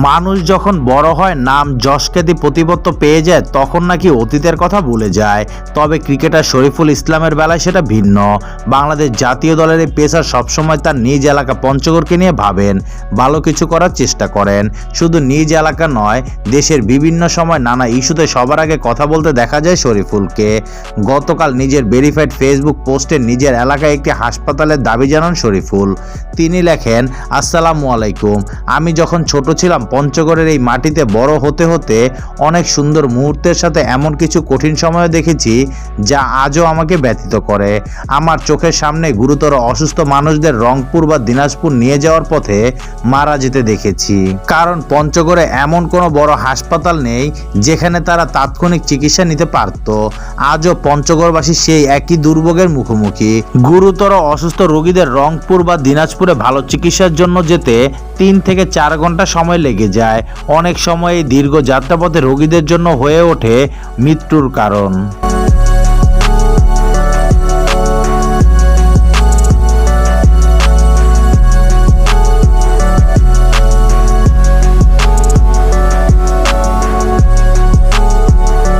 মানুষ যখন বড় হয়, নাম যশ খ্যাতি প্রতিপত্তি পেয়ে যায়, তখন নাকি অতীতের কথা ভুলে যায়। তবে ক্রিকেটার শরীফুল ইসলামের বেলায় সেটা ভিন্ন। বাংলাদেশ জাতীয় দলের এই পেসার সবসময় তার নিজ এলাকা পঞ্চগড়কে নিয়ে ভাবেন, ভালো কিছু করার চেষ্টা করেন। শুধু নিজ এলাকা নয়, দেশের বিভিন্ন সময় নানা ইস্যুতে সবার আগে কথা বলতে দেখা যায় শরীফুলকে। গতকাল নিজের ভেরিফাইড ফেসবুক পোস্টে নিজের এলাকায় একটি হাসপাতালের দাবি জানান শরীফুল। তিনি লেখেন, আসসালামু আলাইকুম। আমি যখন ছোট ছিলাম, পঞ্চগড়ের এই মাটিতে বড় হতে হতে অনেক সুন্দর মুহূর্তের সাথে এমন কিছু কঠিন সময়ও দেখেছি যা আজও আমাকে ব্যথিত করে। আমার চোখের সামনে গুরুতর অসুস্থ মানুষদের রংপুর বা দিনাজপুর নিয়ে যাওয়ার পথে মারা যেতে দেখেছি। কারণ পঞ্চগড়ে এমন কোনো বড় হাসপাতাল নেই যেখানে তারা তাৎক্ষণিক চিকিৎসা নিতে পারত। আজও পঞ্চগড়বাসী সেই একই দুর্ভোগের মুখোমুখি। গুরুতর অসুস্থ রোগীদের রংপুর বা দিনাজপুরে ভালো চিকিৎসার জন্য যেতে 3 থেকে 4 ঘন্টা সময় লেগে যায়। অনেক সময় এই দীর্ঘ যাত্রাপথে রোগীদের জন্য হয়ে ওঠে মৃত্যুর কারণ।